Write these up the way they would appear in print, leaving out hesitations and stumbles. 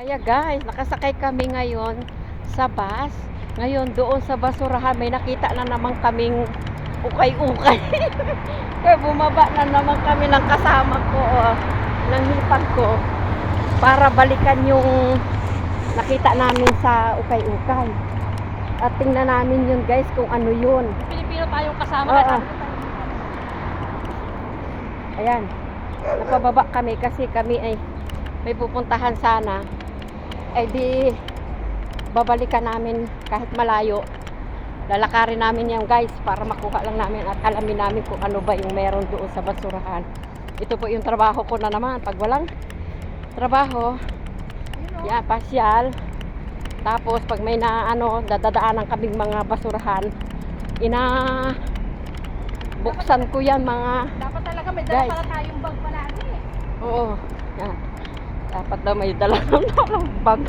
Kaya guys, nakasakay kami ngayon sa bus. Ngayon doon sa basurahan may nakita na naman kaming ukay-ukay. Kaya bumaba na naman kami ng kasama ko, ng hipag ko, para balikan yung nakita namin sa ukay-ukay. At tingnan namin yun guys kung ano yun. Pilipino tayong kasama. Oo. Ayan. Napababa kami kasi kami ay may pupuntahan sana. Ay di babalikan namin kahit malayo. Lalakarin namin yan guys para makuha lang namin at alamin namin kung ano ba yung meron doon sa basurahan. Ito po yung trabaho ko na naman. Pag walang trabaho, yan, pasyal. Tapos pag may dadadaanan kaming mga basurahan, buksan ko yan mga Dapat talaga may guys. dala pala tayong bag palagi. Oo. Yan. Dapat daw may dala ng bag.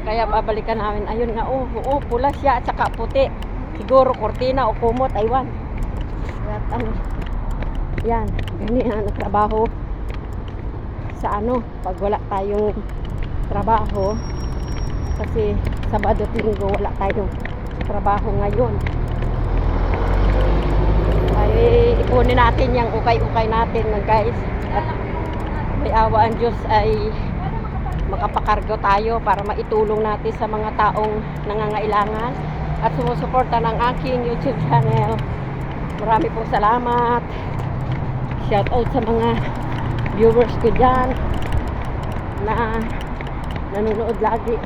Kaya babalikan namin. Ayun nga, pula siya at saka puti. Siguro kortina o kumot, aywan. At yan, ganyan ang trabaho sa pag wala tayong trabaho. Kasi Sabado at Linggo wala tayong trabaho ngayon. Ay ipunin natin yung ukay-ukay natin guys. At may awa ang Diyos ay makapakargo tayo para maitulong natin sa mga taong nangangailangan at sumusuporta ng aking YouTube channel. Marami pong salamat. Shout out sa mga viewers ko dyan na nanonood lagi.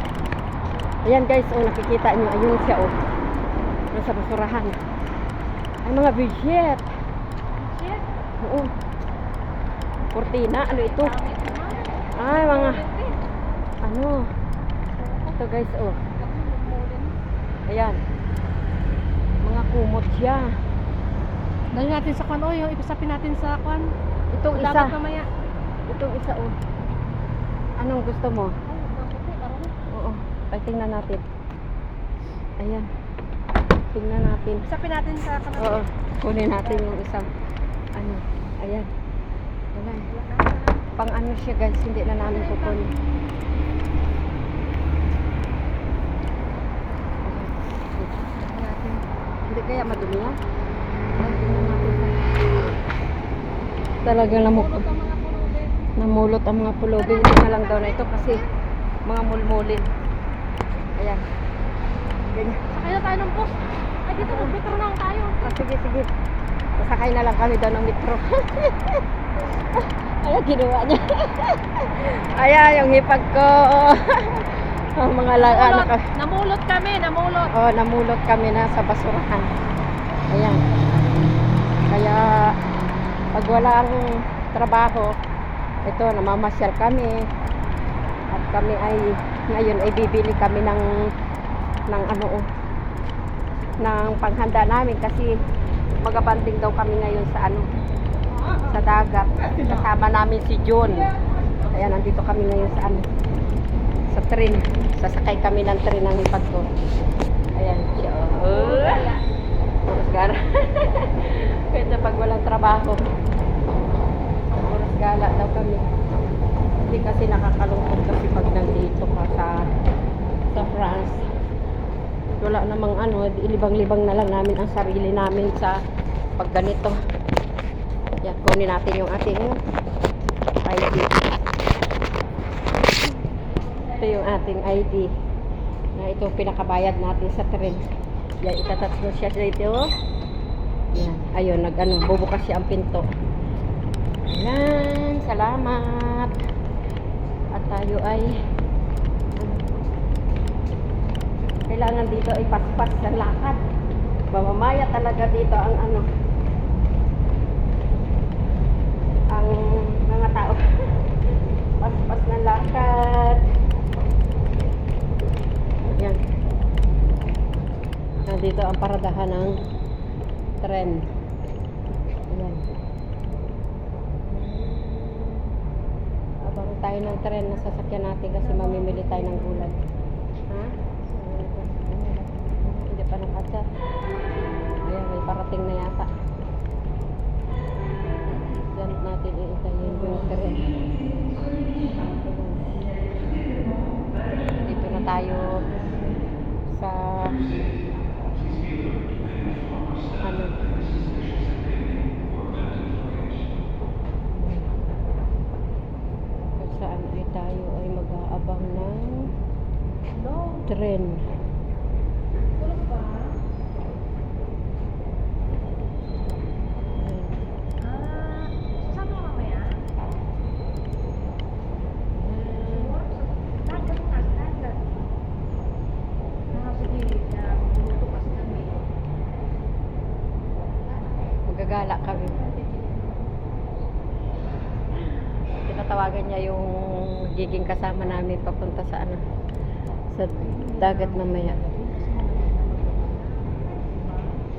Ayan guys, nakikita nyo, ayun siya nasa basurahan. Ay mga budget. Oo. Kortina, ano ito? Ay mga ito guys, ayan, mga kumot siya. Dali natin sa kwan, yung ipasapin natin sa kwan. Itong isa, Dapat mamaya. itong isa, anong gusto mo? Oo, ay tingnan natin. Ayan, tingnan natin. Isapin natin sa kwan. Oo, kunin natin yung isang ayan, ayan. Pang siya guys, hindi na namin kukunin. Hindi kaya madumi yan? Tingnan natin. Talagang namulot ang mga pulubi. Hindi na lang daw na ito kasi mga mulmulin. Ayan. Ganyan. Sakay na tayo ng bus. Ay, dito mag-metro na tayo. Sige. Masakay na lang kami daw ng metro. Ayan, ginawa niya. Ayan, yung hipag ko. Ang mga Namulot kami. namulot kami na sa basurahan. Ayan. Kaya pag walang trabaho, ito, namamasyal kami. At kami ay ngayon ay bibili kami ng ng panghanda namin kasi magabanding daw kami ngayon sa dagat. Kasama namin si John. Ayan, nandito kami ngayon sa tren. Sasakay kami ng tren ng hipag ko. Ayan siya. Puros gara. Pwede pag walang trabaho. Puros gala daw kami. Hindi kasi nakakalungkot kasi pag nandito ka sa France. Wala namang ilibang-libang na lang namin ang sarili namin sa pag ganito. Yan, kunin natin yung ating ID. Ito yung ating ID na ito pinakabayad natin sa tren. Yan, itatatlo siya dito. Yan, ayun, bubukas siya ang pinto. Yan, salamat. At tayo ay kailangan dito ay paspas ng lakad. Mamamaya talaga dito ang mga tao. Paspas ng lakad. Ayan. Nandito ang paradahan ng tren. Ayan. Abang tayo ng tren na sasakyan natin kasi mamimili tayo ng gulay. Ha? Hindi pa nakasa. Ayan, may parating na yata. Diyan natin iitayin yung tren. tayo sa ano, kung saan ay tayo ay mag-aabang ng tren. Tulog ba? Saan mo mamaya? Dagat nga, dagat. Sige, bumuto kasi kami. Magagala kami. Tinatawagan niya yung magiging kasama namin papunta sa ano, sa dagat mamaya.